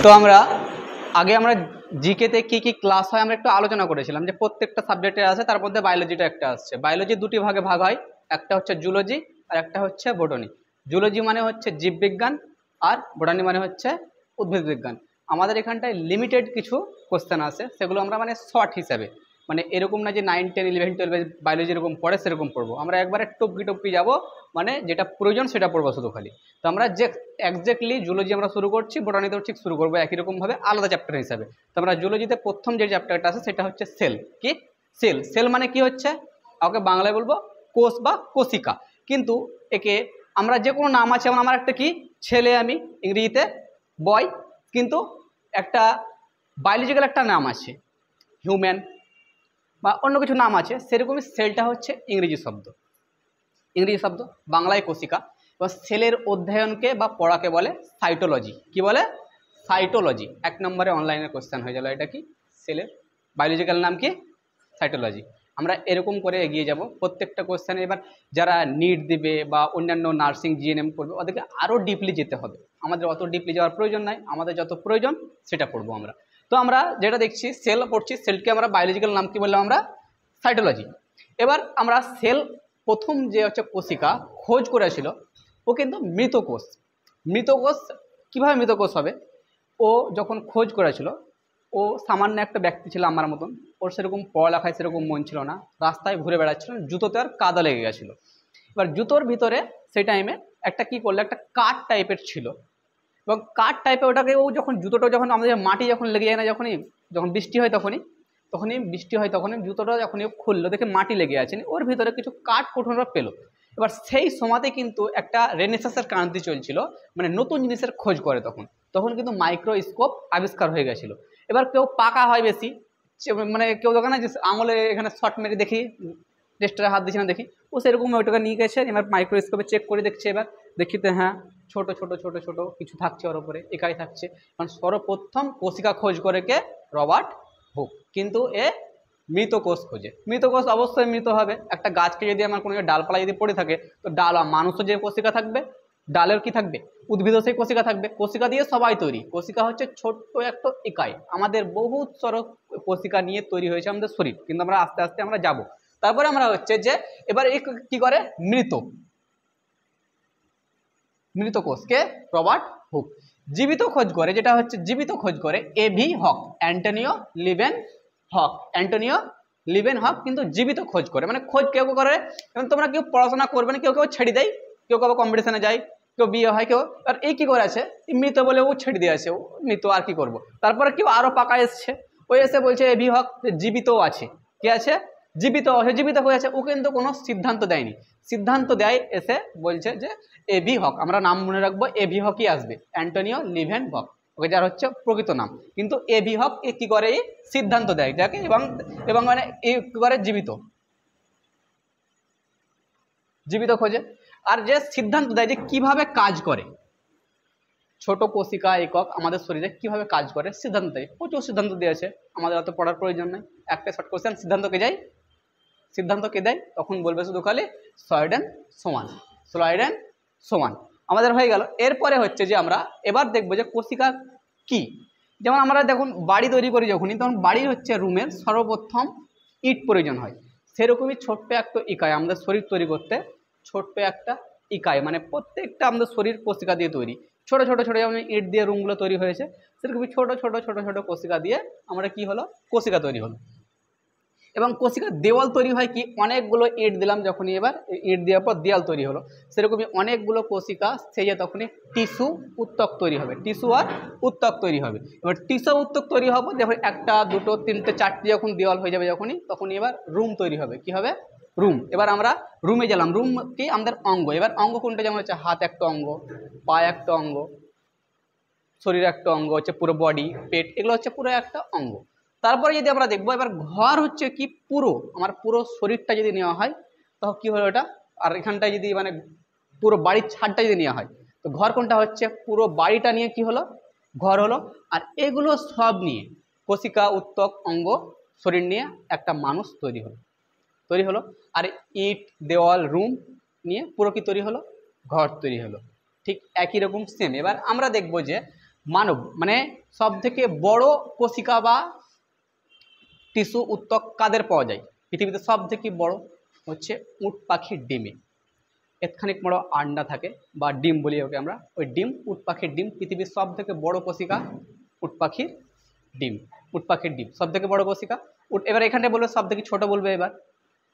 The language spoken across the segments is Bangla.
তো আমরা আগে আমরা জিকেতে কি কি ক্লাস হয় আমরা একটু আলোচনা করেছিলাম যে প্রত্যেকটা সাবজেক্টে আছে, তার মধ্যে বায়োলজিটা একটা আসছে। বায়োলজি দুটি ভাগে ভাগ হয়, একটা হচ্ছে জুলজি আর একটা হচ্ছে বোটানি। জুলজি মানে হচ্ছে জীববিজ্ঞান আর বোটানি মানে হচ্ছে উদ্ভিদ বিজ্ঞান। আমাদের এখানটায় লিমিটেড কিছু কোশ্চেন আছে, সেগুলো আমরা মানে শর্ট হিসাবে, মানে এরকম না যে 9, 10, 11, 12 বায়োলজি এরকম পড়ে সেরকম পড়বো, আমরা একবারে টপকি টপকি যাবো, মানে যেটা প্রয়োজন সেটা পড়বো শুধু খালি। তো আমরা যে এক্স্যাক্টলি জুলজি আমরা শুরু করছি, বোটানিতেও ঠিক শুরু করবো একই রকমভাবে আলাদা চ্যাপ্টার হিসাবে। তো আমরা জুলজিতে প্রথম যে চ্যাপ্টারটা আছে সেটা হচ্ছে সেল। কি সেল? সেল মানে কি হচ্ছে, ওকে বাংলায় বলবো কোষ বা কোষিকা। কিন্তু একে আমরা যে কোনো নাম আছে, যেমন আমার একটা কি ছেলে, আমি ইংরেজিতে বয়, কিন্তু একটা বায়োলজিক্যাল একটা নাম আছে হিউম্যান বা অন্য কিছু নাম আছে, সেরকমই সেলটা হচ্ছে ইংরেজি শব্দ। ইংরেজি শব্দ, বাংলায় কোষিকা। এবার সেলের অধ্যয়নকে বা পড়াকে বলে সাইটোলজি। কি বলে? সাইটোলজি। 1 নম্বরে অনলাইনে কোশ্চেন হয়ে গেল, এটা কি সেলের বায়োলজিক্যাল নাম কি? সাইটোলজি। আমরা এরকম করে এগিয়ে যাব প্রত্যেকটা কোশ্চেনে। এবার যারা নিট দিবে বা অন্যান্য নার্সিং জিএনএম করবে, ওদেরকে আরও ডিপলি যেতে হবে। আমাদের অত ডিপলি যাওয়ার প্রয়োজন নাই, আমাদের যত প্রয়োজন সেটা পড়বো আমরা। তো আমরা যেটা দেখছি সেল পড়ছি, সেলকে আমরা বায়োলজিক্যাল নাম কি বললাম আমরা? সাইটোলজি। এবার আমরা সেল প্রথম যে হচ্ছে কোষিকা খোঁজ করেছিল, ও কিন্তু মৃত কোষ। মৃত কোষ কীভাবে মৃত কোষ হবে? ও যখন খোঁজ করেছিল, ও সামান্য একটা ব্যক্তি ছিল আমার মতন, ওর সেরকম পড়ালেখায় সেরকম মন ছিল না, রাস্তায় ঘুরে বেড়াচ্ছিল, জুতোতে আর কাদা লেগে গেছিলো। এবার জুতোর ভিতরে সেই টাইমে একটা কি করলো, একটা কাঠ টাইপের ছিল, এবং কাঠ টাইপের ওটাকে ও যখন জুতোটা যখন আমাদের মাটি যখন লেগে যায় না, যখন বৃষ্টি হয় তখনই জুতোটা যখনই খুললো, দেখে মাটি লেগে আছে, ওর ভিতরে কিছু কাঠ কুঠোরা পেলো। এবার সেই সময়তে কিন্তু একটা রেনেসাসের ক্রান্তি চলছিল, মানে নতুন জিনিসের খোঁজ করে তখন কিন্তু মাইক্রোস্কোপ আবিষ্কার হয়ে গেছিলো। এবার কেউ পাকা হয় বেশি, মানে কেউ দেখে না যে আঙুলে এখানে শর্ট মেরে দেখি টেস্টারে হাত দিচ্ছে না দেখি, ও সেরকম ওইটাকে নিয়ে গেছে, এবার মাইক্রোস্কোপে চেক করে দেখছে। এবার দেখিতে হ্যাঁ ছোট ছোট ছোট ছোট কিছু থাকছে ওর উপরে, একাই থাকছে। কারণ সর্বপ্রথম কোষিকা খোঁজ করে কে? Robert Hooke. কিন্তু এ মৃত কোষ খোঁজে। মৃত কোষ অবশ্যই মৃত হবে। একটা গাছকে যদি আমার কোনো ডালপালা যদি পড়ে থাকে, তো ডাল মানুষও যে কোষিকা থাকবে, ডালের কি থাকবে? উদ্ভিদও সেই কোষিকা থাকবে। কোষিকা দিয়ে সবাই তৈরি। কোষিকা হচ্ছে ছোট্ট একটা ইকাই, আমাদের বহুত সরব কোষিকা নিয়ে তৈরি হয়েছে আমাদের শরীর, কিন্তু আমরা আস্তে আস্তে আমরা যাব। তারপরে আমরা হচ্ছে যে এবার এই কি করে? মৃত কোষকে রবার্ট হুক। জীবিত খোঁজ করে, যেটা হচ্ছে জীবিত খোঁজ করে এভি হক, অ্যান্টনিও লিভেন হক। অ্যান্টনিও লিভেন হক কিন্তু জীবিত খোঁজ করে, মানে খোঁজ কেউ করে। এবং তোমরা কেউ পড়াশোনা করবে না, কেউ কেউ ছেড়ে দেয়, কেউ কেউ কম্পিটিশনে যায়, কেউ বিয়ে হয়, কেউ। আর এই কি করে আছে, মৃত বলে ও ছেড়ে দিয়ে আছে, ও মৃত আর কি করবো। তারপরে কেউ আরো পাকা এসছে, ওই এসে বলছে এভি হক জীবিতও আছে। কি আছে? জীবিত আছে, জীবিত হয়ে আছে। ও কিন্তু কোনো সিদ্ধান্ত দেয়নি, সিদ্ধান্ত দেয় এসে বলছে যে এভি হক। আমরা নাম মনে রাখবো, এভি হকই আসবে, অ্যান্টনিও লিভেন হক, ওকে যার হচ্ছে প্রকৃত নাম। কিন্তু এভি হক এ কি করে? সিদ্ধান্ত দেয় যাকে, এবং মানে এই কি করে? জীবিত খোঁজে। আর যে সিদ্ধান্ত দেয় যে কিভাবে কাজ করে, ছোট কোষিকা একক আমাদের শরীরে কিভাবে কাজ করে সিদ্ধান্ত দেয়। প্রচুর সিদ্ধান্ত দিয়েছে, আমাদের অত পড়ার প্রয়োজন নাই। একটা শর্ট কোশ্চেন, সিদ্ধান্ত কে দেয়? তখন বলবে শুধু খালি সয়েডেন সমান। আমাদের হয়ে গেল। এরপরে হচ্ছে যে আমরা এবার দেখবো যে কোষিকা কি। যেমন আমরা দেখুন বাড়ি তৈরি করি যখনই, তখন বাড়ি হচ্ছে রুমের সর্বপ্রথম ইট প্রয়োজন হয়। সেরকমই ছোট্ট একটা ইকাই আমাদের শরীর তৈরি করতে, ছোট্ট একটা ইকাই, মানে প্রত্যেকটা আমাদের শরীর কোষিকা দিয়ে তৈরি। ছোট ছোট ছোট যেমন ইট দিয়ে রুমগুলো তৈরি হয়েছে, সেরকমই ছোট ছোট ছোট ছোট কোষিকা দিয়ে আমরা কি হলো? কোষিকা তৈরি হলো। এবং কোষিকার দেওয়াল তৈরি হয় কি? অনেকগুলো ইট দিলাম যখনই, এবার ইট দেওয়ার পর দেওয়াল তৈরি হলো, সেরকমই অনেকগুলো কোষিকা সেজে তখনই টিস্যু উত্তক তৈরি হবে। টিস্যু আর উত্তক তৈরি হবে। এবার টিস্যু উত্তক তৈরি হবে যখন 1টা 2টো 3টে 4টে যখন দেওয়াল হয়ে যাবে, তখনই এবার রুম তৈরি হবে। কি হবে? রুম। এবার আমরা রুমে গেলাম। রুম কি? আমাদের অঙ্গ। এবার অঙ্গ কোনটা? যেমন হচ্ছে হাত একটা অঙ্গ, পা একটা অঙ্গ, শরীর একটা অঙ্গ, হচ্ছে পুরো বডি, পেট, এগুলো হচ্ছে পুরো একটা অঙ্গ। তারপরে যদি আমরা দেখবো এবার ঘর হচ্ছে কি? আমার পুরো শরীরটা যদি নেওয়া হয় তখন কি হলো এটা? আর এখানটায় যদি মানে পুরো বাড়ির ছাদটা যদি নেওয়া হয়, তো ঘর কোনটা হচ্ছে? পুরো বাড়িটা নিয়ে কি হলো? ঘর হলো। আর এগুলো সব নিয়ে কোষিকা উত্তক অঙ্গ শরীর নিয়ে একটা মানুষ তৈরি হলো। আর ইট দেওয়াল রুম নিয়ে পুরো কি তৈরি হলো? ঘর তৈরি হলো। ঠিক একই রকম সেম। এবার আমরা দেখব যে মানব মানে সব থেকে বড় কোশিকা বা টিস্যু উৎতক কাদের পাওয়া যায়? পৃথিবীতে সব থেকে বড় হচ্ছে উট পাখির ডিমে। এখানে বড় আন্ডা থাকে বা ডিম বলি ওকে আমরা, ওই ডিম উট পাখির ডিম পৃথিবীর সব থেকে বড় কোশিকা উট পাখির ডিম। উট পাখির ডিম সব থেকে বড় কোশিকা। এবার এখানটায় বলবে সব থেকে ছোট, বলবে এবার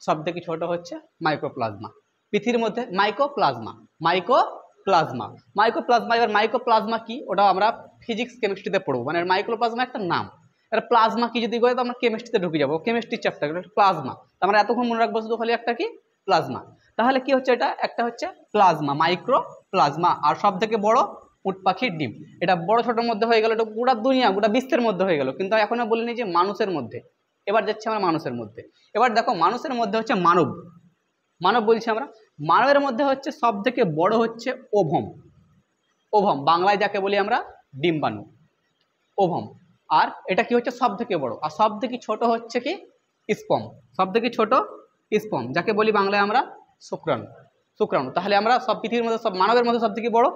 সব থেকে ছোট হচ্ছে মাইক্রোপ্লাজমা পৃথিবীর মধ্যে। মাইক্রোপ্লাজমা মাইক্রোপ্লাজমা মাইক্রোপ্লাজমা এবার মাইক্রোপ্লাজমা কি ওটা আমরা ফিজিক্স কেমিস্ট্রিতে পড়বো, মানে মাইক্রোপ্লাজমা একটা নাম। এবার প্লাজমা কি যদি করে তো আমরা কেমিস্ট্রিতে ঢুকে যাবো, কেমিস্ট্রি চ্যাপ্টার প্লাজমা। আমরা এতক্ষণ মনে রাখবো শুধু খালি একটা কি প্লাজমা। তাহলে কি হচ্ছে এটা একটা হচ্ছে প্লাজমা মাইক্রোপ্লাজমা। আর সব থেকে বড় উট পাখির ডিম। এটা বড় ছোটোর মধ্যে হয়ে গেল, এটা গোটা দুনিয়া গোটা বিশ্বের মধ্যে হয়ে গেল, কিন্তু এখনো বলিনি যে মানুষের মধ্যে। এবার যাচ্ছে আমরা মানুষের মধ্যে। এবার দেখো মানুষের মধ্যে হচ্ছে মানব, মানব বলছি আমরা। মানবের মধ্যে হচ্ছে সব থেকে বড় হচ্ছে ওভম। ওভম বাংলায় যাকে বলি আমরা ডিম্বাণু, ওভম। আর এটা কি হচ্ছে সব থেকে বড়। আর সব থেকে ছোট হচ্ছে কি স্পম। সব থেকে ছোট স্পম যাকে বলি বাংলায় আমরা শুক্রাণু। শুক্রাণু। তাহলে আমরা সব পৃথিবীর মধ্যে সব মানবের মধ্যে সব থেকে বড়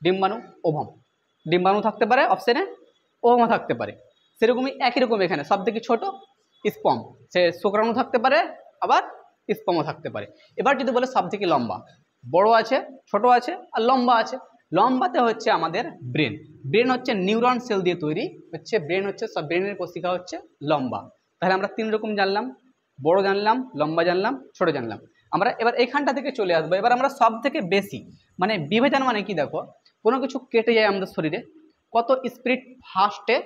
ডিম্বাণু, ওভম। ডিম্বাণু থাকতে পারে অপশানে, ওভম থাকতে পারে। সেরকমই একই রকম এখানে সব থেকে ছোট স্পম, সে শুক্রাণু থাকতে পারে আবার স্পমও থাকতে পারে। এবার যদি বলে সব থেকে লম্বা, বড় আছে, ছোট আছে আর লম্বা আছে। লম্বাতে হচ্ছে আমাদের ব্রেন। ব্রেন হচ্ছে নিউরন সেল দিয়ে তৈরি হচ্ছে, ব্রেন হচ্ছে সব ব্রেনের কোশিকা হচ্ছে লম্বা। তাহলে আমরা তিন রকম জানলাম, বড় জানলাম, লম্বা জানলাম, ছোট জানলাম। আমরা এবার এইখানটা থেকে চলে আসবো। এবার আমরা সব থেকে বেশি মানে বিভাজন মানে কি দেখো, কোনো কিছু কেটে যায় আমাদের শরীরে কত স্পিড ফাস্টে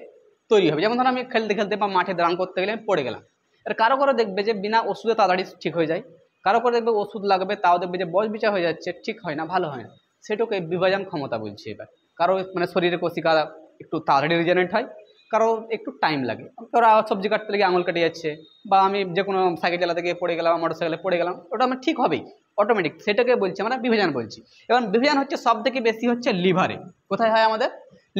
তৈরি হবে। যেমন ধরো আমি খেলতে খেলতে বা মাঠে রান করতে গেলে আমি পড়ে গেলাম। আর কারো কারো দেখবে যে বিনা ওষুধে তাড়াতাড়ি ঠিক হয়ে যায়, কারো কারো দেখবে ওষুধ লাগবে তাও দেখবে যে বয়স বিচার হয়ে যাচ্ছে, ঠিক হয় না, ভালো হয় না। সেটাকে বিভাজন ক্ষমতা বলছি। এবার কারো মানে শরীরে কোশিকা একটু তাড়াতাড়ি রিজেনারেট হয়, কারো একটু টাইম লাগে। কারো সবজি কাটতে গিয়ে আঙুল কেটে যাচ্ছে, বা আমি যে কোনো সাইকেল চালাতে গিয়ে পড়ে গেলাম, মোটর সাইকেলে পড়ে গেলাম, ওটা আমার ঠিক হবেই অটোমেটিক। সেটাকে বলছি আমরা বিভাজন বলছি। এবং বিভাজন হচ্ছে সব থেকে বেশি হচ্ছে লিভারে। কোথায় হয় আমাদের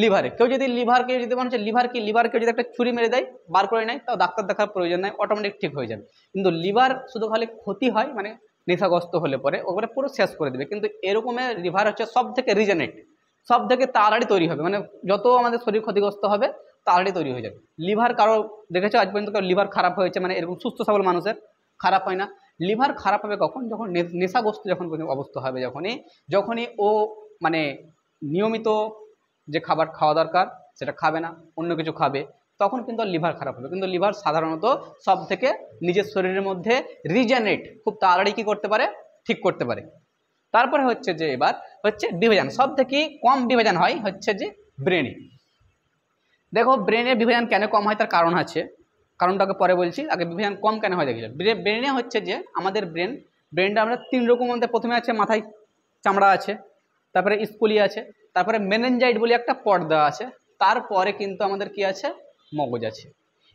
লিভারে। কেউ যদি লিভারকে যদি মনে হচ্ছে লিভারকে যদি একটা ছুরি মেরে দেয় বার করে নেয়, তাও ডাক্তার দেখার প্রয়োজন নেই, অটোমেটিক ঠিক হয়ে যাবে। কিন্তু লিভার শুধু খালি ক্ষতি হয় মানে নেশাগ্রস্ত হলে পরে ওপরে পুরো শেষ করে দেবে। কিন্তু এরকমের লিভার হচ্ছে সব থেকে রিজেনারেট, সব থেকে তাড়াতাড়ি তৈরি হবে। মানে যত আমাদের শরীর ক্ষতিগ্রস্ত হবে তাড়াতাড়ি তৈরি হয়ে যাবে। লিভার কারো দেখেছো আজ পর্যন্ত লিভার খারাপ হয়েছে মানে এরকম সুস্থ সবল মানুষের খারাপ হয় না। লিভার খারাপ হবে কখন, যখন নেশাগ্রস্ত যখন অবস্থা হবে, যখনই ও মানে নিয়মিত যে খাবার খাওয়া দরকার সেটা খাবে না, অন্য কিছু খাবে, তখন কিন্তু লিভার খারাপ হবে। কিন্তু লিভার সাধারণত সব থেকে নিজের শরীরের মধ্যে রিজেনারেট খুব তাড়াতাড়ি কী করতে পারে, ঠিক করতে পারে। তারপরে হচ্ছে যে এবার হচ্ছে বিভাজন। সব থেকে কম বিভাজন হয় হচ্ছে যে ব্রেনে। দেখো ব্রেনের বিভাজন কেন কম হয় তার কারণ আছে, কারণটাকে পরে বলছি, আগে বিভাজন কম কেন হয় দেখি। ব্রেনে হচ্ছে যে আমাদের ব্রেনটা আমরা তিন রকম মধ্যে, প্রথমে আছে মাথায় চামড়া আছে, তারপরে স্কুলি আছে, তারপরে মেনেনজাইট বলে একটা পর্দা আছে, তারপরে কিন্তু আমাদের কি আছে মগজ আছে।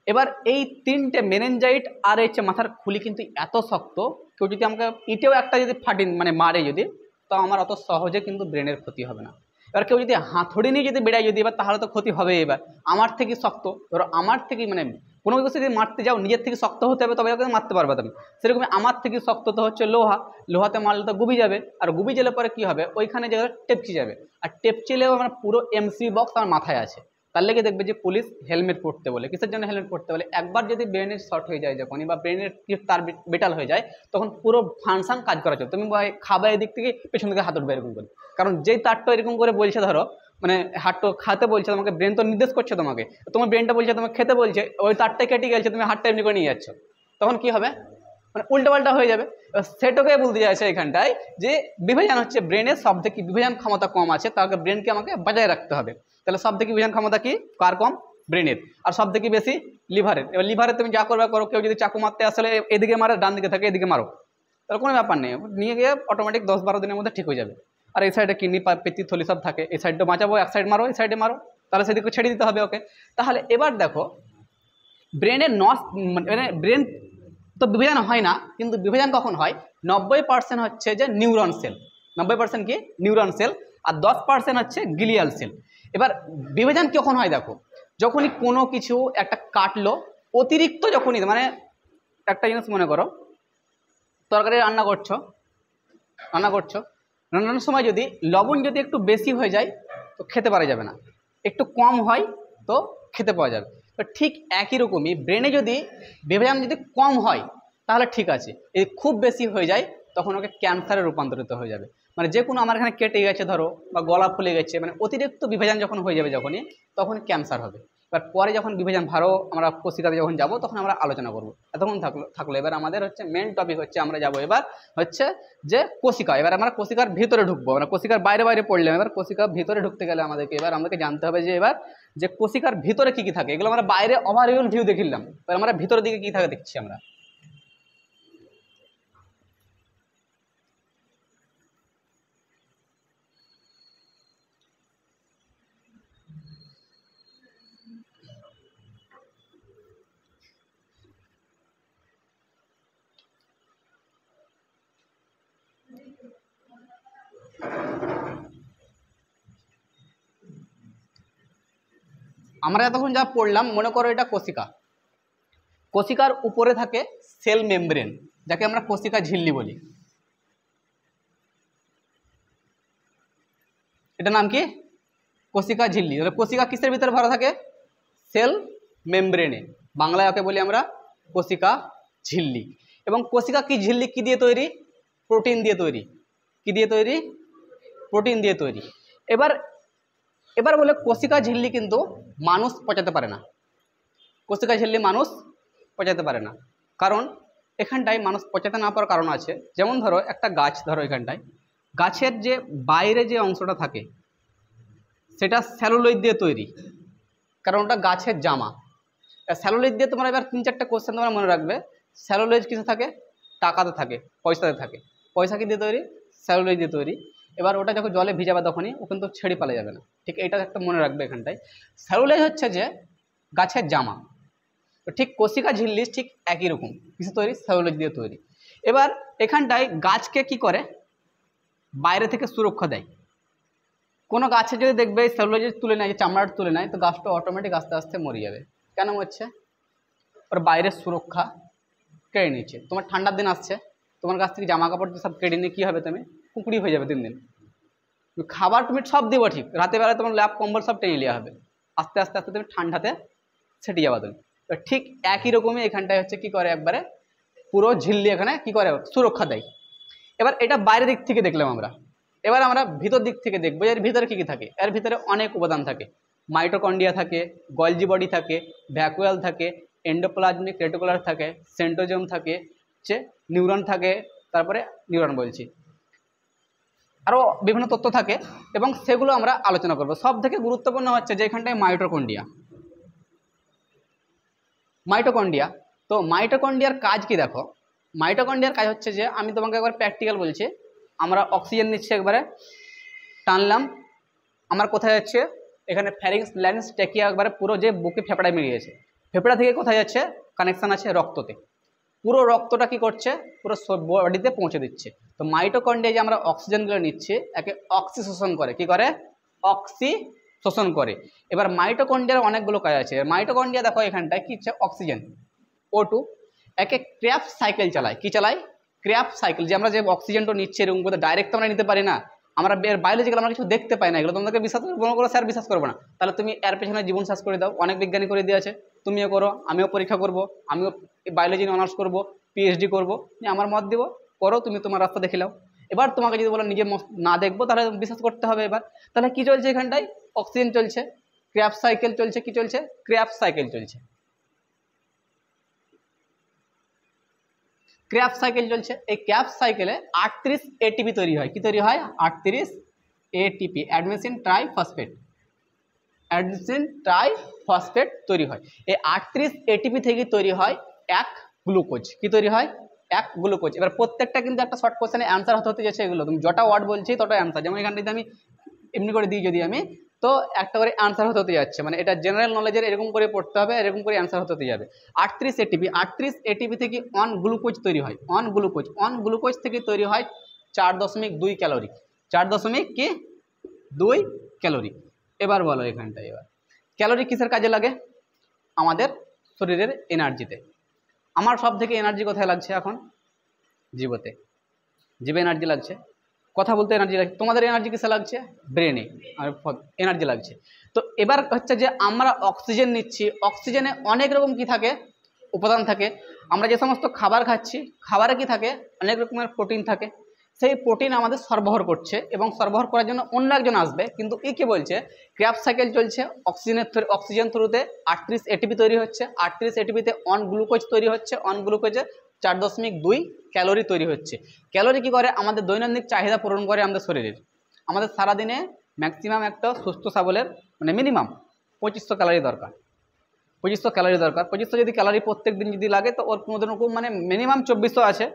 এবার এই তিনটে মেনেনজাইট আর হচ্ছে মাথার খুলি কিন্তু এত শক্ত, কেউ যদি আমাকে ইটেও একটা যদি মানে মারে যদি, তো আমার অত সহজে কিন্তু ব্রেনের ক্ষতি হবে না। এবার কেউ যদি হাতুড়ি নিয়ে যদি বেড়ায় যদি, এবার তাহলে তো ক্ষতি হবে। এবার আমার থেকে শক্ত, ধরো আমার থেকে মানে কোনো কিছু যদি মারতে যাও নিজের থেকে শক্ত হতে হবে তবে মারতে পারবে তুমি। সেরকম আমার থেকে শক্ত তো হচ্ছে লোহা, লোহাতে মারলে তো গুবি যাবে, আর গুবি গেলে পরে কি হবে ওইখানে জায়গায় টেপচি যাবে, আর টেপচিলেও আমার পুরো এমসি বক্স আমার মাথায় আছে। তার লেগে দেখবে যে পুলিশ হেলমেট পরতে বলে, কিসের জন্য হেলমেট পরতে বলে, একবার যদি ব্রেনের শর্ট হয়ে যায় যখনই, বা ব্রেনের তার বেটাল হয়ে যায়, তখন পুরো ফাংশন কাজ করা চলে। তুমি খাবার এদিক থেকে পেছন থেকে হাত উঠবে এরকম করে, কারণ যেই তারটা এরকম করে বলছে, ধরো মানে হাতটা খাতে বলছে তোমাকে, ব্রেন তো নির্দেশ করছে তোমাকে, তোমার ব্রেনটা বলছে তোমাকে খেতে বলছে, ওই তারটাই কেটে গেছে, তুমি হাতটা এমনি করে নিয়ে যাচ্ছ, তখন কি হবে মানে উল্টোপাল্টা হয়ে যাবে। সেটাকে বলতে চাইছে এখানটায় যে বিভাজন হচ্ছে ব্রেনের সব থেকে বিভাজন ক্ষমতা কম আছে, তাকে ব্রেনকে আমাকে বজায় রাখতে হবে। তাহলে সব থেকে বিভাজন ক্ষমতা কি কার কম, ব্রেনের। আর সব থেকে বেশি লিভারের। এবার লিভারে তুমি যা করবে করো, কেউ যদি চাকু মারতে আসলে এদিকে মারে, ডান দিকে থাকে এদিকে মারো, তাহলে কোনো ব্যাপার নেই, নিয়ে গিয়ে অটোমেটিক 10-12 দিনের মধ্যে ঠিক হয়ে যাবে। আর এই সাইডে কিডনি পেতি থলি সব থাকে, এই সাইডটা বাঁচাবো, এক সাইড মারো, এই সাইডে মারো, তাহলে সেদিকে ছেড়ে দিতে হবে ওকে। তাহলে এবার দেখো ব্রেনের মানে ব্রেন তো বিভাজন হয় না, কিন্তু বিভাজন কখন হয়, 90% হচ্ছে যে নিউরন সেল, 90% কি নিউরন সেল, আর 10% হচ্ছে গ্লিয়াল সেল। এবার বিভাজন কখন হয় দেখো, যখনই কোনো কিছু একটা কাটলো অতিরিক্ত, যখনই মানে একটা জিনিস মনে করো তরকারি রান্না করছো রান্নার সময় যদি লবণ যদি একটু বেশি হয়ে যায়, তো খেতে পারা যাবে না, একটু কম হয় তো খেতে পাওয়া যাবে। তো ঠিক একই রকমই ব্রেনে যদি বিভাজন যদি কম হয় তাহলে ঠিক আছে, যদি খুব বেশি হয়ে যায় তখন ওকে ক্যান্সারে রূপান্তরিত হয়ে যাবে। মানে যে কোনো আমার এখানে কেটে গেছে ধরো বা গলা ফুলে গেছে, মানে অতিরিক্ত বিভাজন যখন হয়ে যাবে যখনই, তখন ক্যান্সার হবে। এবার পরে যখন বিভাজন ভালো আমরা কোষিকাতে যখন যাব তখন আমরা আলোচনা করবো। এতক্ষণ থাকলো এবার আমাদের হচ্ছে মেন টপিক হচ্ছে আমরা যাব এবার হচ্ছে যে কোষিকা। এবার আমরা কোষিকার ভিতরে ঢুকবো, আমরা কোষিকার বাইরে বাইরে পড়লাম, এবার কোষিকার ভিতরে ঢুকতে গেলে আমাদেরকে জানতে হবে যে এবার যে কোষিকার ভিতরে কি কি থাকে। এগুলো আমরা বাইরে ওভারঅল ভিউ দেখিলাম, এবার আমরা ভিতরের দিকে কি থাকে দেখছি আমরা। আমরা এতক্ষণ যা পড়লাম মনে করো এটা কোষিকা। কোষিকার উপরে থাকে সেল মেমব্রেন, যাকে আমরা কোষিকা ঝিল্লি বলি। এটা নাম কি? কোষিকা ঝিল্লি। তাহলে কোষিকা কিসের ভিতরে ভরা থাকে? সেল মেমব্রেনে। বাংলায় ওকে বলি আমরা কোষিকা ঝিল্লি। এবং কোষিকা কি ঝিল্লি কি দিয়ে তৈরি? প্রোটিন দিয়ে তৈরি। কি দিয়ে তৈরি? প্রোটিন দিয়ে তৈরি। এবার এবার বলে কোষিকা ঝিল্লি কিন্তু মানুষ পচাতে পারে না। কোষিকা ঝিল্লি মানুষ পচাতে পারে না, কারণ এখানটায় মানুষ পচাতে না পারার কারণ আছে। যেমন ধরো একটা গাছ, ধরো এখানটায় গাছের যে বাইরে যে অংশটা থাকে সেটা স্যালুলোইড দিয়ে তৈরি, কারণ ওটা গাছের জামা। স্যালুলোইড দিয়ে তোমরা এবার 3-4টা কোশ্চেন তোমরা মনে রাখবে। স্যালুলোইড কিসে থাকে? টাকাতে থাকে, পয়সাতে থাকে। পয়সা কি দিয়ে তৈরি? স্যালুলোইড দিয়ে তৈরি। এবার ওটা যখন জলে ভিজাবে তখনই ও কিন্তু ছেড়ে পালা যাবে না। ঠিক এটা একটা মনে রাখবে এখানটায়। স্যালুলোইড হচ্ছে যে গাছের জামা। তো ঠিক কোষিকা ঝিল্লি ঠিক একই রকম, কিসে তৈরি? স্যালুলোইড দিয়ে তৈরি। এবার এখানটায় গাছকে কি করে? বাইরে থেকে সুরক্ষা দেয়। কোনো গাছে যদি দেখবে সেলুলোজ তুলে নেয়, চামড়াটা তুলে নেয়, তো গাছটা অটোমেটিক আস্তে আস্তে মরে যাবে। কেন মরছে? ওর বাইরের সুরক্ষা কেড়ে নিচ্ছে। তোমার ঠান্ডার দিন আসছে, তোমার কাছ থেকে জামা কাপড় সব কেড়ে নিয়ে কী হবে? তুমি কুকুরি হয়ে যাবে দিন দিন। খাবার তুমি সব দিব ঠিক, রাতের বেলায় তোমার ল্যাপ কম্বল সব টেনে নেওয়া হবে, আস্তে আস্তে আস্তে তুমি ঠান্ডাতে সেটে যাবা তুমি। তো ঠিক একই রকমই এখানটায় হচ্ছে কি করে, একবারে পুরো ঝিল্লি এখানে কি করে? সুরক্ষা দেয়। এবার এটা বাইরের দিক থেকে দেখলাম আমরা। এবার আমরা ভিতর দিক থেকে দেখবো এর ভিতরে কী কী থাকে। এর ভিতরে অনেক উপাদান থাকে। মাইটোকন্ড্রিয়া থাকে, গলজি বডি থাকে, ভ্যাকুয়াল থাকে, এন্ডোপ্লাজমিক রেটিকুলার থাকে, সেন্ট্রোজোম থাকে, হচ্ছে নিউরন থাকে, তারপরে নিউরন বলছি, আরও বিভিন্ন তথ্য থাকে এবং সেগুলো আমরা আলোচনা করব। সব থেকে গুরুত্বপূর্ণ হচ্ছে যে এখানটায় মাইটোকন্ড্রিয়া। মাইটোকন্ড্রিয়া, তো মাইটোকন্ড্রিয়ার কাজ কি দেখো। মাইটোকন্ড্রিয়ার কাজ হচ্ছে যে, আমি তোমাকে একবার প্র্যাকটিক্যাল বলছি। আমরা অক্সিজেন নিচ্ছি, একবারে টানলাম, আমার কোথায় যাচ্ছে? এখানে ফ্যারিংস, ল্যারিংস, ট্যাকিয়া, একবারে পুরো যে বুকে ফেফড়ায় মিলিয়েছে। ফেফড়া থেকে কোথায় যাচ্ছে? কানেকশান আছে রক্ততে। পুরো রক্তটা কি করছে? পুরো বডিতে পৌঁছে দিচ্ছে। তো মাইটোকন্ড্রিয়া যে আমরা অক্সিজেনগুলো নিচ্ছি একে অক্সি শোষণ করে। কি করে? অক্সি শোষণ করে। এবার মাইটোকন্ড্রিয়ার অনেকগুলো কাজ আছে। মাইটোকন্ড্রিয়া দেখো এখানটায় কি হচ্ছে? অক্সিজেন O2 একে ক্র্যাফট সাইকেল চালায়। কি চালায়? Craft cycle. যে আমরা যে অক্সিজেনটা নিচ্ছি এরকম করে ডাইরেক্ট আমরা নিতে পারি না, আমরা বায়োলজিক্যাল আমরা কিছু দেখতে পাই না। এগুলো তোমাদেরকে বিশ্বাস করবো, স্যার বিশ্বাস করবো না, তাহলে তুমি এর পেছনে জীবন শ্বাস করে দাও। অনেক বিজ্ঞানী করে দিয়েছে, তুমিও করো, আমিও পরীক্ষা করব, আমিও বায়োলজি অনার্স করবো, পিএইচডি করবো, আমার মত দিব, করো, তুমি তোমার রাস্তা দেখে নাও। এবার তোমাকে যদি বলো নিজে না দেখবো তাহলে বিশ্বাস করতে হবে। এবার তাহলে কি চলছে এখানটায়? অক্সিজেন চলছে, ক্র্যাফট সাইকেল চলছে। কি চলছে? ক্র্যাফট সাইকেল চলছে। ক্র্যাফট সাইকেল চলছে। এই ক্র্যাফট সাইকেলে 38 এটিপি তৈরি হয়। কি তৈরি হয়? 38 ATP, adenine triphosphate. Adenine triphosphate তৈরি হয়। এই 38 এটিপি থেকে তৈরি হয় এক গ্লুকোজ। কি তৈরি হয়? এক গ্লুকোজ। এবার প্রত্যেকটা কিন্তু একটা শর্ট কোশ্চেনে অ্যান্সার হতে যাচ্ছে। এগুলো তুমি যটা ওয়ার্ড বলছি তটা অ্যান্সার। যেমন এখানে যদি আমি এমনি করে দিই, যদি আমি, তো একটা করে অ্যান্সার হতে যাচ্ছে। মানে এটা জেনারেল নলেজের, এরকম করে পড়তে হবে, এরকম করে অ্যান্সার হতে যাবে। 38 এটিপি, 38 এটিপি থেকে অন গ্লুকোজ তৈরি হয়। অন গ্লুকোজ থেকে তৈরি হয় 4.2 ক্যালোরি। 4.2 ক্যালোরি। এবার বলো এখানটায়, এবার ক্যালোরি কিসের কাজে লাগে? আমাদের শরীরের এনার্জিতে। আমার সব থেকে এনার্জি কোথায় লাগছে এখন? জিভতে। জিভে এনার্জি লাগছে। কথা বলতে এনার্জি লাগছে, তোমাদের এনার্জি কিসে লাগছে? ব্রেনে আর এনার্জি লাগছে। তো এবার হচ্ছে যে আমরা অক্সিজেন নিচ্ছি, অক্সিজেনে অনেক রকম কি থাকে, উপাদান থাকে। আমরা যে সমস্ত খাবার খাচ্ছি, খাবারে কি থাকে, অনেক রকমের প্রোটিন থাকে। সেই প্রোটিন আমাদের সরবরাহ করছে এবং সরবরাহ করার জন্য অন্য একজন আসবে, কিন্তু কি বলছে, ক্র্যাবস সাইকেল চলছে, অক্সিজেন থ্রুতে 38 এটিপি তৈরি হচ্ছে, 38 এটিপিতে অন গ্লুকোজ তৈরি হচ্ছে, অন গ্লুকোজে 4.2 ক্যালোরি তৈরি হচ্ছে। ক্যালোরি কি করে, আমাদের দৈনন্দিন চাহিদা পূরণ করে আমাদের শরীরের। আমাদের সারাদিনে ম্যাক্সিমাম একটা সুস্থ সবলের মানে মিনিমাম 2500 ক্যালোরি দরকার, 2500 ক্যালোরি দরকার। 2500 যদি ক্যালোরি প্রত্যেক দিন যদি লাগে, তো ওর কোনো রকম মানে মিনিমাম 2400 আছে,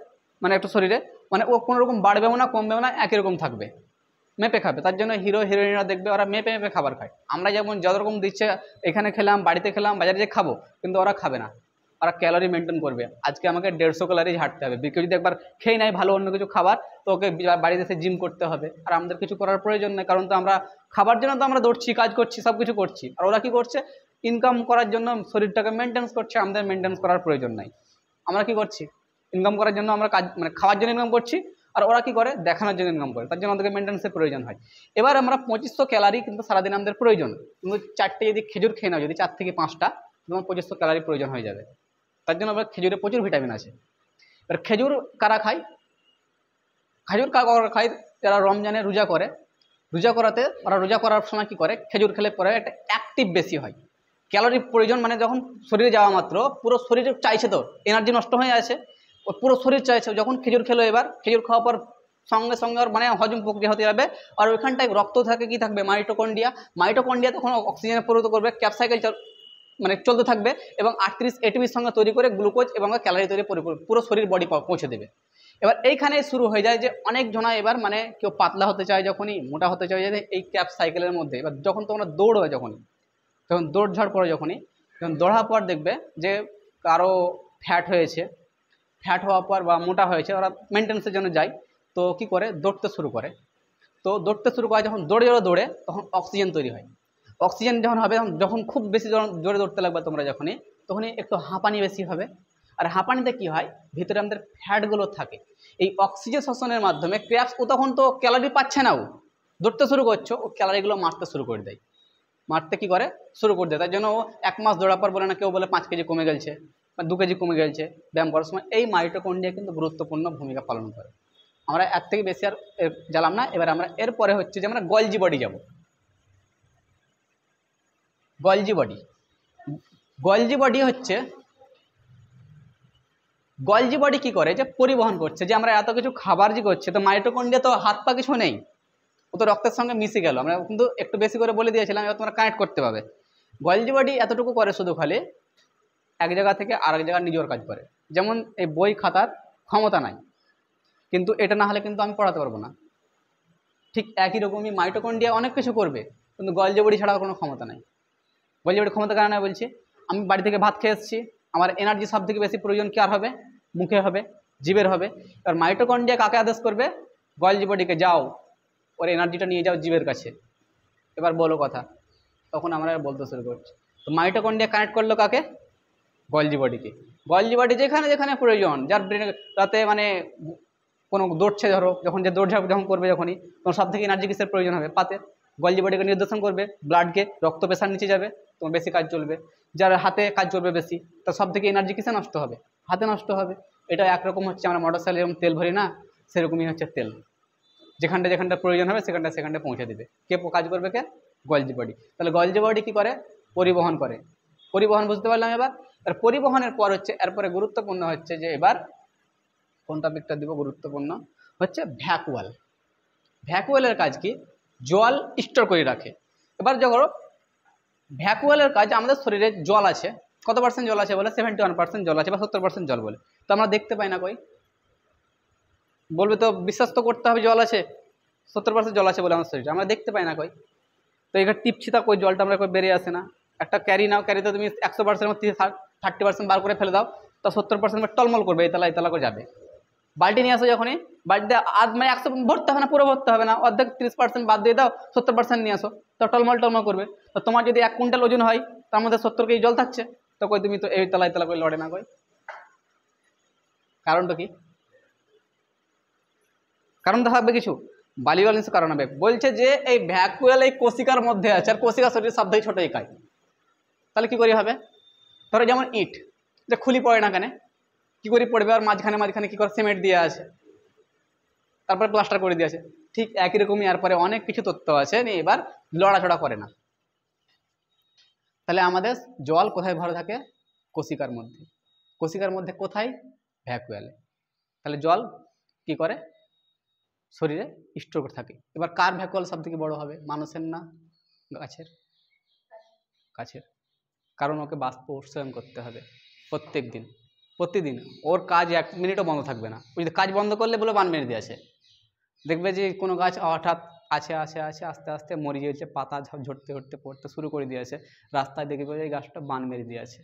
মানে একটা শরীরে, মানে ও কোনো রকম বাড়বেও না কমবেও না, একই রকম থাকবে, মেপে খাবে। তার জন্য হিরো হিরোইনরা দেখবে ওরা মেপে মেপে খাবার খায়। আমরা যেমন যত রকম দিচ্ছে, এখানে খেলাম, বাড়িতে খেলাম, বাজারে যে খাবো, কিন্তু ওরা খাবে না, ওরা ক্যালোরি মেনটেন করবে। আজকে আমাকে 150 ক্যালোরি হাঁটতে হবে, কেউ যদি একবার খেয়ে নেয় ভালো অন্য কিছু খাবার, তো ওকে বাড়িতে এসে জিম করতে হবে। আর আমাদের কিছু করার প্রয়োজন নেই, কারণ তো আমরা খাবার জন্য তো আমরা দৌড়ছি, কাজ করছি, সব কিছু করছি। আর ওরা কি করছে, ইনকাম করার জন্য শরীরটাকে মেনটেন্স করছে, আমাদের মেনটেন্স করার প্রয়োজন নাই। আমরা কি করছি, ইনকাম করার জন্য আমরা কাজ মানে খাওয়ার জন্য ইনকাম করছি, আর ওরা কি করে, দেখানোর জন্য ইনকাম করে, তার জন্য আমাদেরকে মেনটেন্সের প্রয়োজন হয়। এবার আমরা 2500 ক্যালোরি কিন্তু সারাদিন আমাদের প্রয়োজন, কিন্তু 4টে যদি খেজুর খেয়ে নাও, যদি 4 থেকে 5টা, তোমার 2500 ক্যালোরি প্রয়োজন হয়ে যাবে। তার জন্য আমরা খেজুরে প্রচুর ভিটামিন আছে। এবার খেজুর কারা খায়, খেজুর কারা খায়, যারা রমজানে রোজা করে, রোজা করাতে ওরা রোজা করার সময় কি করে, খেজুর খেলে পরে একটা অ্যাক্টিভ বেশি হয়, ক্যালোরি প্রয়োজন, মানে যখন শরীরে যাওয়া মাত্র পুরো শরীর চাইছে, তো এনার্জি নষ্ট হয়ে আছে, ও পুরো শরীর চাইছে, যখন খেজুর খেলো, এবার খেজুর খাওয়ার পর সঙ্গে সঙ্গে ওর মানে হজম প্রক্রিয়া হতে যাবে, আর ওইখানটায় রক্ত থাকে, কি থাকবে, মাইটোকন্ড্রিয়া। মাইটোকন্ড্রিয়া তখন অক্সিজেনে পরিণত করবে, ক্র্যাবস সাইকেল মানে চলতে থাকবে, এবং 38 এটিপির সঙ্গে তৈরি করে গ্লুকোজ এবং ক্যালোরি তৈরি পুরো শরীর বডি পৌঁছে দেবে। এবার এইখানে শুরু হয়ে যায় যে অনেক জনা এবার মানে কেউ পাতলা হতে চায়, যখনই মোটা হতে চায়, যে এই ক্র্যাবস সাইকেলের মধ্যে। এবার যখন তোমরা দৌড়বে, যখন দৌড়ঝাড় করো, যখন দৌড়ার পর দেখবে যে কারো ফ্যাট হয়েছে, ফ্যাট হওয়ার পর বা মোটা হয়েছে, ওরা মেনটেন্সের জন্য যায়, তো কি করে, দৌড়তে শুরু করে। তো দৌড়তে শুরু করে, যখন দৌড়ে তখন অক্সিজেন তৈরি হয়। অক্সিজেন যখন হবে, যখন খুব বেশি জোরে দৌড়তে লাগবে তোমরা, তখনই একটু হাঁপানি বেশি হবে। আর হাঁপানিতে কি হয়, ভিতরে আমাদের ফ্যাটগুলো থাকে, এই অক্সিজেন শোষণের মাধ্যমে ক্র্যাবস, ও তখন তো ক্যালোরি পাচ্ছে না, ও দৌড়তে শুরু করছো, ও ক্যালোরিগুলো মারতে শুরু করে দেয়, মারতে কি করে শুরু করে দেয়। তার জন্য ও 1 মাস দৌড়ার পর বলে না, কেউ বলে 5 কেজি কমে গেছে বা 2 কেজি কমে গেছে ব্যায়াম করার সময়। এই মাইটোকন্ড্রিয়া কিন্তু গুরুত্বপূর্ণ ভূমিকা পালন করে। আমরা এর থেকে বেশি আর জ্বালাম না। এবার আমরা এরপরে হচ্ছে যে আমরা গলজি বডি যাব। গলজি বডি, গলজি বডি হচ্ছে, গলজি বডি কি করে, যে পরিবহন করছে, যে আমরা এত কিছু খাবার যে করছে, তো মাইটোকন্ড্রিয়া তো হাত পা কিছু নেই, ও তো রক্তের সঙ্গে মিশে গেল। আমরা কিন্তু একটু বেশি করে বলে দিয়েছিলাম, এবার তোমরা কানেক্ট করতে পারবে। গলজি বডি এতটুকু করে শুধু, খালি এক জায়গা থেকে আরেক জায়গায় নিজের কাজ করে। যেমন এই বই খাতার ক্ষমতা নাই, কিন্তু এটা না হলে কিন্তু আমি পড়াতে পারবো না। ঠিক একই রকমই মাইটোকন্ড্রিয়া অনেক কিছু করবে, কিন্তু গলজি বডি ছাড়া কোনো ক্ষমতা নাই। গলজি বডি ক্ষমতা কারণে বলছি, আমি বাড়ি থেকে ভাত খেয়ে এসেছি, আমার এনার্জি সব থেকে বেশি প্রয়োজন কার হবে, মুখে হবে, জীবের হবে। এবার মাইটোকন্ড্রিয়া কাকে আদেশ করবে, গলজি বডিকে, যাও ওর এনার্জিটা নিয়ে যাও জীবের কাছে। এবার বলো কথা, তখন আমরা বলতে শুরু করছি। তো মাইটোকন্ড্রিয়া কানেক্ট করলো কাকে, গলজি বডিকে। গলজি বডি যেখানে যেখানে প্রয়োজন, যার ব্রেনে রাতে মানে কোনো দৌড়ছে, ধরো যখন যে দৌড়ঝাঁপ যখন করবে, যখনই তখন সব থেকে এনার্জি কিসের প্রয়োজন হবে, পাতে। গলজি বডিকে নির্দেশন করবে, ব্লাডকে, রক্ত প্রেশার নিচে যাবে, তোমার বেশি কাজ চলবে। যার হাতে কাজ চলবে বেশি, তার সব থেকে এনার্জি কিসে নষ্ট হবে, হাতে নষ্ট হবে। এটা একরকম হচ্ছে আমরা মোটর সাইকেলে যেরকম তেল ভরি না, সেরকমই হচ্ছে তেল, যেখানটা যেখানটা প্রয়োজন হবে সেখানটা পৌঁছে দেবে। কে কাজ করবে, কে, গলজি বডি। তাহলে গলজি বডি কি করে, পরিবহন করে। পরিবহন বুঝতে পারলাম। এবার আর পরিবহনের পর হচ্ছে, এরপরে গুরুত্বপূর্ণ হচ্ছে যে, এবার কোন টপিকটা দিব, গুরুত্বপূর্ণ হচ্ছে ভ্যাকুয়াল। ভ্যাকুয়ালের কাজ কি, জল স্টোর করে রাখে। এবার যখন ভ্যাকুয়ালের কাজ, আমাদের শরীরে জল আছে, কত পার্সেন্ট জল আছে বলে, 71% জল আছে, বা 70% জল বলে, তো আমরা দেখতে পাই না কই, বলবে তো বিশ্বাস তো করতে হবে জল আছে, 70% জল আছে বলে আমার শরীরে, আমরা দেখতে পাই না কই। তো এখানে টিপছি, তা কই জলটা আমরা কই বেরিয়ে আসে না। একটা ক্যারি নাও, ক্যারিতে তুমি 100% 30% বার করে ফেলে দাও, তো 70% টলমল করবে, এই তালা করে যাবে। বালতি নিয়ে আসো, যখনই বালতিতে মানে 100 ভরতে হবে না, পুরো ভরতে হবে না, অর্ধেক 30% বাদ দিয়ে দাও, 70% নিয়ে আসো, তো টলমল করবে। তো তোমার যদি 1 কুইন্টাল ওজন হয়, তার মধ্যে 70 কেজি জল থাকছে, তো কই তুমি তো এই তালা করে লড়ে না কই। কারণটা কি, কারণ তো থাকবে কিছু। বালিওয়াল অংশ কারণ হবে, বলছে যে এই ভ্যাকুয়াল এই কোশিকার মধ্যে আছে, আর কোশিকা শরীর সব থেকে ছোট একাই। তাহলে কি করে হবে? ধরো যেমন ইট, যে খুলি পড়ে না কেন, কি করে পড়বে? আর মাঝখানে মাঝখানে কি করে সিমেন্ট দিয়ে আছে, তারপরে প্লাস্টার করে দিয়েছে। ঠিক একই রকমই এরপরে অনেক কিছু তথ্য আছে, নিয়ে এবার লড়াচড়া করে না। তাহলে আমাদের জল কোথায় ভরা থাকে? কোশিকার মধ্যে। কোশিকার মধ্যে কোথায়? ভ্যাকুয়ালে। তাহলে জল কি করে? শরীরে স্টোর করে থাকে। এবার কার ভ্যাকুয়াল সব থেকে বড় হবে? মানুষের না গাছের? গাছের, কারণ ওকে বাষ্প উৎসর্জন করতে হবে প্রত্যেক দিন, প্রতিদিন। ওর কাজ 1 মিনিটও বন্ধ থাকবে না। ওই কাজ বন্ধ করলে বলে বান মেরে দিয়েছে, দেখবে যে কোনো গাছ হঠাৎ আছে আছে আছে আস্তে আস্তে মরে গিয়েছে, পাতা ঝরতে ঝরতে পড়তে শুরু করে দিয়েছে, রাস্তায় দেখবে যে এই গাছটা বান মেরে দিয়েছে,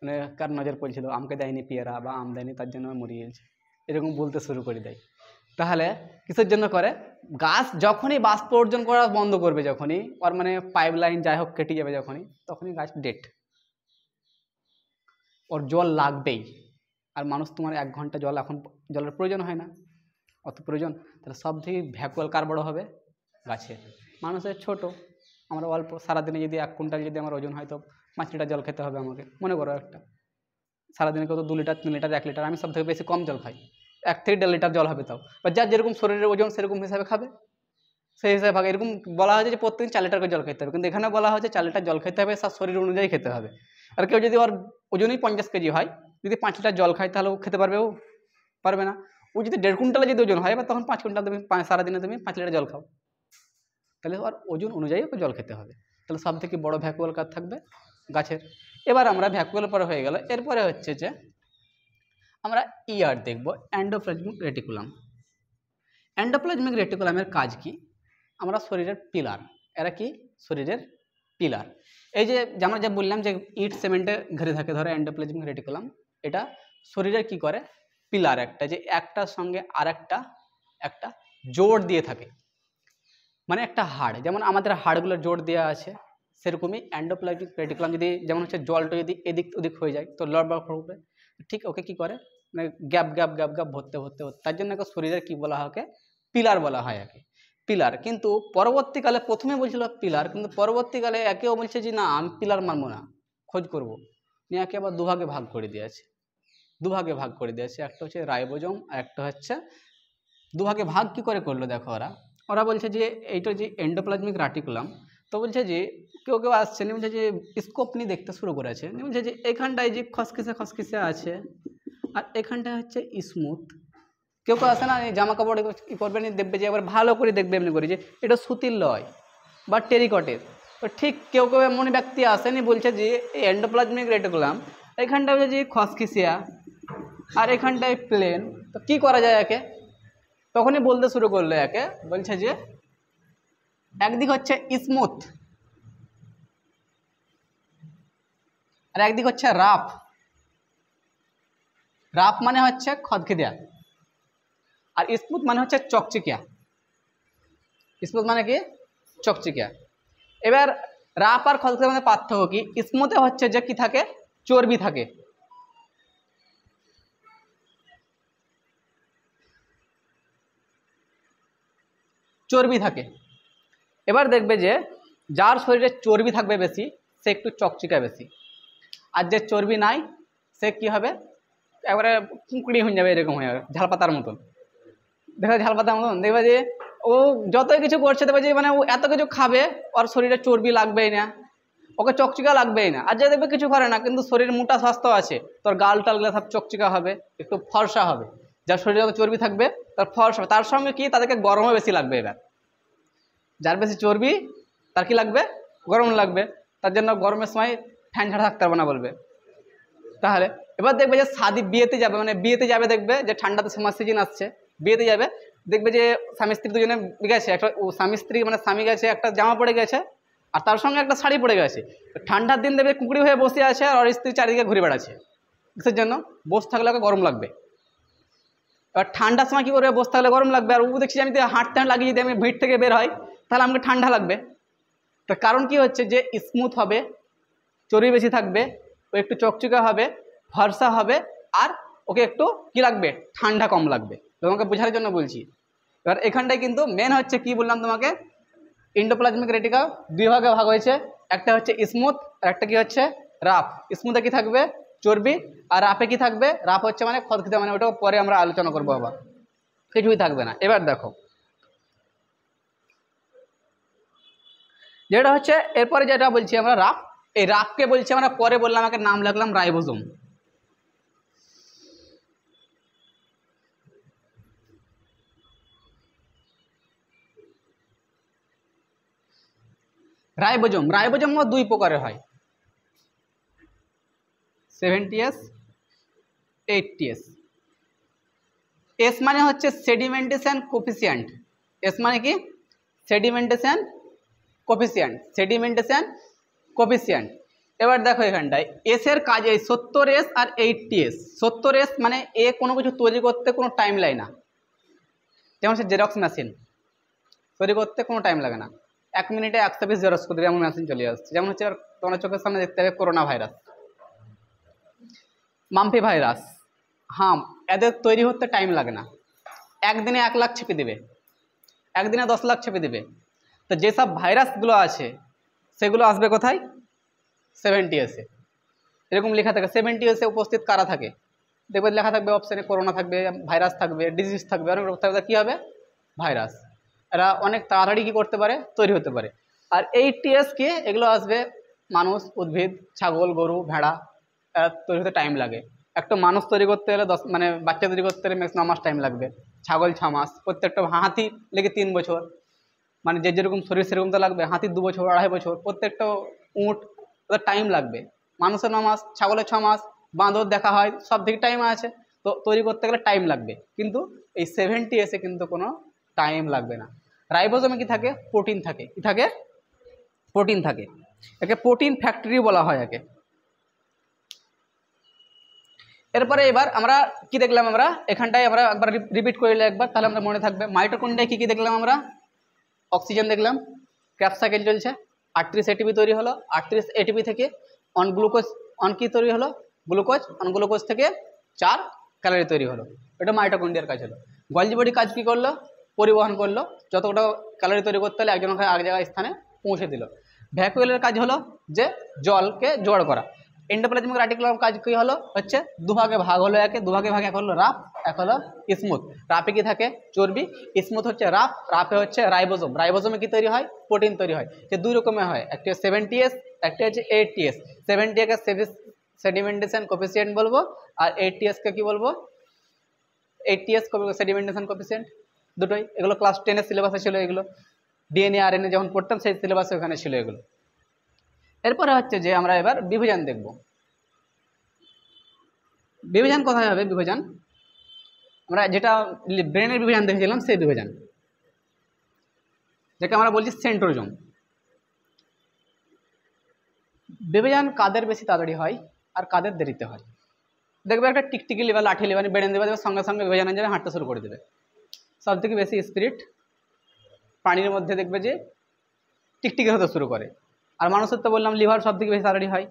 মানে কার নজর পড়ছিল আমাকে দেয়নি পেয়ারা বা আম দেয়নি তার জন্য মরে গিয়েছে, এরকম বলতে শুরু করে দেয়। তাহলে কিসের জন্য করে? গাছ যখনই বাষ্প অর্জন করা বন্ধ করবে, যখনই ওর মানে পাইপ লাইন যাই হোক কেটে যাবে, তখনই গাছ ডেড। ওর জল লাগবেই। আর মানুষ তোমার 1 ঘন্টা জল, এখন জলের প্রয়োজন হয় না অত প্রয়োজন। তাহলে সব থেকে ভ্যাকুয়াল কার বড় হবে? গাছের। মানুষের ছোট, আমরা অল্প। সারাদিনে যদি 1 কুইন্টাল যদি আমার ওজন হয়, তো 5 লিটার জল খেতে হবে আমাকে, মনে করো একটা। সারাদিনে কত 2 লিটার 3 লিটার 1 লিটার, আমি সব থেকে বেশি কম জল খাই, 1 থেকে 1.5 লিটার জল হবে। তাও বা যার যেরকম শরীরের ওজন সেরকম হিসাবে খাবে, সেই হিসাবে ভাগে। এরকম বলা হয়েছে যে প্রত্যেকদিন 4 লিটার করে জল খেতে হবে, কিন্তু এখানে বলা হয়েছে 4 লিটার জল খেতে হবে, তার শরীর অনুযায়ী খেতে হবে। আর কেউ যদি ওর ওজনই 50 কেজি হয়, যদি 5 লিটার জল খায়, তাহলে ও খেতে পারবে? ও পারবে না। ও যদি 1.5 কুইন্টালে যদি ওজন হয়, এবার তখন 5 কুইন্টাল তুমি সারাদিনে তুমি 5 লিটার জল খাও, তাহলে ওর ওজন অনুযায়ী ওকে জল খেতে হবে। তাহলে সব থেকে বড় ভ্যাকুয়াল কার থাকবে? গাছের। এবার আমরা ভ্যাকুয়াল পরে হয়ে গেল, এরপরে হচ্ছে যে আমরা ইয়ার দেখব, এন্ডোপ্লাজমিক রেটিকুলাম। এন্ডোপ্লাজমিক রেটিকুলামের কাজ কি? আমরা শরীরের পিলার, এরা কি? শরীরের পিলার। এই যে আমরা যা বললাম যে ইট সিমেন্টে ঘিরে থাকে, ধরো এন্ডোপ্লাজমিক রেটিকুলাম, এটা শরীরের কি করে? পিলার একটা, যে একটার সঙ্গে আরেকটা একটা জোড় দিয়ে থাকে, মানে একটা হাড়, যেমন আমাদের হাড়গুলোর জোড় দেওয়া আছে, সেরকমই এন্ডোপ্লাজমিক রেটিকুলাম যদি, যেমন হচ্ছে জলটা যদি এদিক ওদিক হয়ে যায় তো লড়বড় করবে, ঠিক ওকে কি করে? মানে গ্যাপ গ্যাপ গ্যাপ গ্যাপ ভরতে ভরতে ভরতে, তার জন্য শরীরের কি বলা হয়? পিলার বলা হয় একে, পিলার। কিন্তু পরবর্তীকালে, প্রথমে বলছিল পিলার, কিন্তু পরবর্তীকালে একেও বলছে যে না, আমি পিলার মানবো না, খোঁজ করব নিয়ে একে আবার দুভাগে ভাগ করে দিয়েছে। দুভাগে ভাগ করে দিয়েছে, একটা হচ্ছে রাইবোজোম, আর একটা হচ্ছে, দুভাগে ভাগ কি করে করলো দেখো। ওরা বলছে যে এইটা যে এন্ডোপ্লাজমিক রেটিকুলাম, তো বলছে যে কেউ কেউ আসছে নিয়ে বলছে যে স্কোপ নিয়ে দেখতে শুরু করেছে, নিয়ে বলছে যে এখানটায় যে খসখসে খসখসে আছে, আর এখানটা হচ্ছে স্মুথ। কেউ কেউ আসে না, জামা কাপড় কি করবে নি, দেখবে যে একবার ভালো করে দেখবে এমনি করে যে এটা সুতির লয় বা টেরিকটের। তো ঠিক কেউ কেউ এমন ব্যক্তি আসেনি, বলছে যে এই এন্ডোপ্লাজমিক রেটিকুলাম এখানটা হচ্ছে যে খসখসিয়া আর এখানটায় প্লেন, তো কী করা যায় একে? তখনই বলতে শুরু করলো একে, বলছে যে একদিক হচ্ছে স্মুথ আর একদিক হচ্ছে রাফ। রাফ মানে হচ্ছে খদখদিয়া, আর স্মুথ মানে হচ্ছে চকচিকিয়া। স্মুথ মানে কি? চকচিকিয়া। এবার রাফ আর খদখদিয়ার মধ্যে পার্থক্য কি? স্মুথে হচ্ছে যে কি থাকে? চর্বি থাকে, চর্বি থাকে। এবার দেখবে যে যার শরীরে চর্বি থাকবে বেশি, সে একটু চকচিকা বেশি, আর যে চর্বি নাই সে কি হবে? একবারে কুঁকড়ি হয়ে যাবে, এরকম হয়ে যাবে, ঝালপাতার মতন। দেখো ঝালপাতার মতন, দেখবে যে ও যতই কিছু করছে, দেখবে যে মানে ও এত কিছু খাবে, ওর শরীরে চর্বি লাগবেই না, ওকে চকচিকা লাগবেই না। আর যে দেখবে কিছু করে না কিন্তু শরীর মোটা স্বাস্থ্য আছে, তোর গাল টালগুলো সব চকচিকা হবে, একটু ফর্সা হবে। যার শরীরে চর্বি থাকবে তার ফর্সা হবে, তার সঙ্গে কি তাদেরকে গরমও বেশি লাগবে। এবার যার বেশি চর্বি তার কি লাগবে? গরম লাগবে। তার জন্য গরমের সময় ফ্যান ছাড়া থাকতে পারবে না বলবে। তাহলে এবার দেখবে যে বিয়েতে যাবে, মানে বিয়েতে যাবে, দেখবে যে ঠান্ডাতে সময় সিজন আসছে, বিয়েতে যাবে, দেখবে যে স্বামী স্ত্রী দুজনে গেছে, একটা স্বামী স্ত্রী মানে স্বামী গেছে, একটা জামা পড়ে গেছে আর তার সঙ্গে একটা শাড়ি পড়ে গেছে। ঠান্ডার দিন দেখবে কুঁকড়ি হয়ে বসে আছে আর স্ত্রী চারিদিকে ঘুরে বেড়াচ্ছে, কিসের জন্য? বসে থাকলে ওকে গরম লাগবে। এবার ঠান্ডার সময় কী করবে? বসে থাকলে গরম লাগবে। আর ও দেখছি আমি হাঁটতে লাগিয়ে যদি আমি ভিড় থেকে বের হয়, তাহলে আমাকে ঠান্ডা লাগবে। তার কারণ কি হচ্ছে যে স্মুথ হবে, চর্বি বেশি থাকবে, ও একটু চকচকে হবে, ফর্সা হবে, আর ওকে একটু কি লাগবে? ঠান্ডা কম লাগবে। তোমাকে বোঝার জন্য বলছি। এবার এখানটায় কিন্তু মেন হচ্ছে কি বললাম তোমাকে, এন্ডোপ্লাজমিক রেটিকা দুই ভাগে ভাগ হয়েছে, একটা হচ্ছে স্মুথ আর একটা কি হচ্ছে রাফ। স্মুথে কি থাকবে চর্বি, আর রাফে কি থাকবে, রাফ হচ্ছে মানে খদখিদে, মানে ওটাও পরে আমরা আলোচনা করবো, আবার কিছুই থাকবে না। এবার দেখো যেটা হচ্ছে এরপরে যেটা বলছি আমরা রাফ, এই রাফকে বলছি আমরা পরে বললাম, আমাকে নাম লাগলাম রাইবোজোম। রাইবোজোম, রাইবোজোম দুই প্রকারের হয়, 70S 80S। এস মানে হচ্ছে সেডিমেন্টেশন কোফিসিয়েন্ট, এস মানে কি সেডিমেন্টেশন কোফিসিয়েন্ট, সেডিমেন্টেশন কোফিসিয়েন্ট। এবার দেখো এখানটায় এস এর কাজ এই 70S আর 80S। 70S মানে এ কোনো কিছু তৈরি করতে কোনো টাইম লাগে না, যেমন সে জেরক্স মেশিন তৈরি করতে কোনো টাইম লাগে না, 1 মিনিটে 100 পিস জেরক্স করে দেবে এমন মেশিন চলে আসছে। যেমন হচ্ছে তোমার চোখের সামনে দেখতে হবে করোনা ভাইরাস, মাম্পি ভাইরাস, হ্যাঁ এদের তৈরি হতে টাইম লাগে না, একদিনে 1 লাখ ছেপে দেবে, একদিনে 10 লাখ ছেপে দেবে। তো যেসব ভাইরাসগুলো আছে সেগুলো আসবে কোথায়, 70S-এ। এরকম লেখা থাকে 70S-এ উপস্থিত কারা থাকে, দেখবে লেখা থাকবে অপশানে করোনা থাকবে, ভাইরাস থাকবে, ডিজিজ থাকবে, অনেক রোগ থাকবে, কী হবে ভাইরাস। এরা অনেক তাড়াতাড়ি কী করতে পারে তৈরি হতে পারে। আর 80S কি, এগুলো আসবে মানুষ, উদ্ভিদ, ছাগল, গরু, ভেড়া, এরা তৈরি হতে টাইম লাগে। একটা মানুষ তৈরি করতে গেলে মানে বাচ্চা তৈরি করতে গেলে ম্যাক্সিমাম মাস টাইম লাগবে, ছাগল 6 মাস, প্রত্যেকটা হাতি লেগে 3 বছর, মানে যে যেরকম শরীর সেরকম তো লাগবে, হাতির 2 বছর 2.5 বছর, প্রত্যেকটা উঁট ওদের টাইম লাগবে। মানুষের 9 মাস, ছাগলের 6 মাস, বাঁদর দেখা হয়, সব দিকে টাইম আছে, তো তৈরি করতে গেলে টাইম লাগবে। কিন্তু এই 70S-এ কিন্তু কোনো টাইম লাগবে না। রাইবোজোমে কি থাকে, প্রোটিন থাকে, কি থাকে প্রোটিন থাকে, একে প্রোটিন ফ্যাক্টরি বলা হয় একে। এরপরে এবার আমরা কি দেখলাম, আমরা এখানটায় আমরা একবার রিপিট করলে একবার, তাহলে আমরা মনে থাকবে। মাইটোকন্ড্রিয়ায় কি কি দেখলাম আমরা, অক্সিজেন দেখলাম, ক্র্যাব সাইকেল চলছে, 38 ATP তৈরি হলো, 38 ATP থেকে অন গ্লুকোজ, অন কি তৈরি হলো গ্লুকোজ, অন গ্লুকোজ থেকে 4 ক্যালোরি তৈরি হলো, এটা মাইটোকন্ড্রিয়ার কাজ হলো। গলজি বডি কাজ কি করলো, পরিবহন করলো, যতটা ক্যালোরি তৈরি করতে হলে একজনকে আরেক জায়গায় স্থানে পৌঁছে দিল। ভ্যাকুয়েলের কাজ হলো যে জলকে জোগাড় করা। এন্ডোপ্লাজমিক রেটিকুলাম কাজ কি হলো, হচ্ছে দুভাগে ভাগ হলো, একে দুভাগে ভাগ, এক হলো রাফ, এক হলো স্মুথ। রাফে কি থাকে চর্বি, স্মুথ হচ্ছে রাফ, রাফে হচ্ছে রাইবোজোম। রাইবোজোমে কি তৈরি হয়, প্রোটিন তৈরি হয়, যে দুই রকমের হয়, একটা 70S, একটা হচ্ছে 80S। 70S কে সেডিমেন্টেশন কোফিসিয়েন্ট বলবো, আর 80S কে কি বলবো, 80S সেডিমেন্টেশন কোফিসিয়েন্ট, দুটোই। এগুলো ক্লাস 10-এর সিলেবাসে ছিল, এগুলো ডিএনএ আরএনএ যখন পড়তাম সেই সিলেবাসে ওখানে ছিল এগুলো। এরপরে হচ্ছে যে আমরা এবার বিভাজন দেখব। বিভাজন কোথায় হবে, বিভাজন আমরা যেটা ব্রেনের বিভাজন দেখেছিলাম সেই বিভাজন, যাকে আমরা বলছি সেন্ট্রোজোম। বিভাজন কাদের বেশি তাড়াতাড়ি হয় আর কাদের দেরিতে হয়, দেখবে একটা টিকটিকি লেভেল, লাঠি লেভেল ব্রেন দেবে, সঙ্গে সঙ্গে বিভাজন হয়ে যাবে, হাঁটতে শুরু করে দেবে। সব থেকে বেশি স্পিরিট প্রাণীর মধ্যে দেখবে যে টিকটিকি হতে শুরু করে, আর মানুষের তো বললাম লিভার সব থেকে বেশি তাড়াতাড়ি হয়।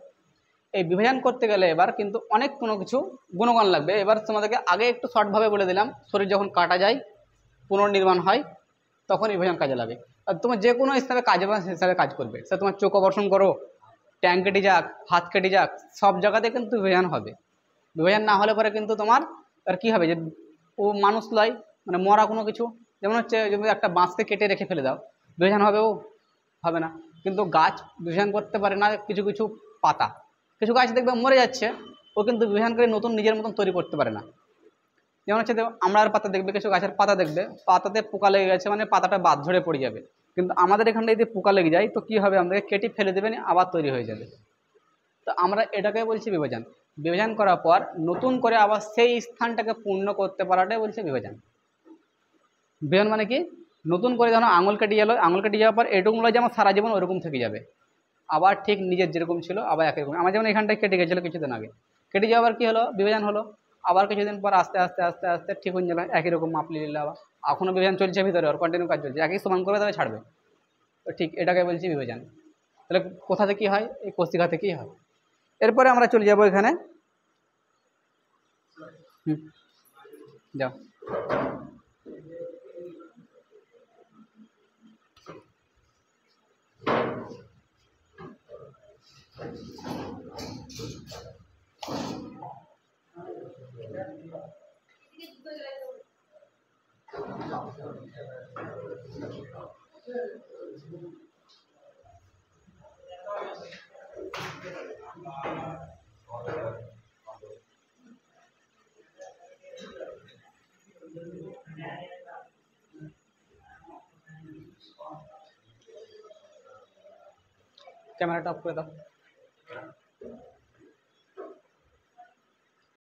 এই বিভাজন করতে গেলে এবার কিন্তু অনেক কোনো কিছু গুণগান লাগবে। এবার তোমাদেরকে আগে একটু শর্টভাবে বলে দিলাম, শরীর যখন কাটা যায়, পুনর্নির্মাণ হয়, তখন বিভাজন কাজে লাগে। আর তোমার যে কোনো হিসাবে কাজ হবে হিসাবে কাজ করবে, সে তোমার চোখ অপারেশন করো, ট্যাঙ্ক কেটে যাক, হাত কেটে যাক, সব জায়গাতে কিন্তু বিভাজন হবে। বিভাজন না হলে পরে কিন্তু তোমার আর কী হবে, যে ও মানুষ লয়, মানে মরা কোনো কিছু, যেমন হচ্ছে যদি একটা বাঁশকে কেটে রেখে ফেলে দাও, বিভাজন হবে ও, হবে না। কিন্তু গাছ বিভাজন করতে পারে না, কিছু কিছু পাতা, কিছু গাছ দেখবে মরে যাচ্ছে, ও কিন্তু বিভাজন করে নতুন নিজের মতন তৈরি করতে পারে না। যেমন হচ্ছে আমড়ার পাতা দেখবে, কিছু গাছের পাতা দেখবে পাতাতে পোকা লেগে গেছে, মানে পাতাটা বাদ ঝরে পড়ে যাবে। কিন্তু আমাদের এখানটা যদি পোকা লেগে যায় তো কী হবে, আমাদেরকে কেটে ফেলে দেবেন, আবার তৈরি হয়ে যাবে। তো আমরা এটাকে বলছি বিভাজন। বিভাজন করার পর নতুন করে আবার সেই স্থানটাকে পূর্ণ করতে পারাটাই বলছে বিভাজন। বিভাজন মানে কি, নতুন করে যেন আঙুল কেটে গেলো, আঙুল কেটে যাওয়ার পর এরকম নয় যে আমার সারা জীবন ওরকম থেকে যাবে, আবার ঠিক নিজের যেরকম ছিল আবার একই রকম। আমার যেমন এখানটায় কেটে গেছিলো কিছুদিন আগে, কেটে যাওয়ার কী হলো, বিভাজন হলো, আবার কিছুদিন পর আস্তে আস্তে আস্তে আস্তে ঠিক হয়ে যাবে, একই রকম মাপলি নিলে আবার এখনও বিভাজন চলছে ভিতরে, আর কন্টিনিউ কাজ চলছে, একই সমান করে তবে ছাড়বে। তো ঠিক এটাকে বলছি বিভাজন। তাহলে কোথা থেকেই হয়, এই কোষিকা থেকেই হয়। এরপরে আমরা চলে যাব এখানে, যাও ক্যামেরাটা অফ করে দাও।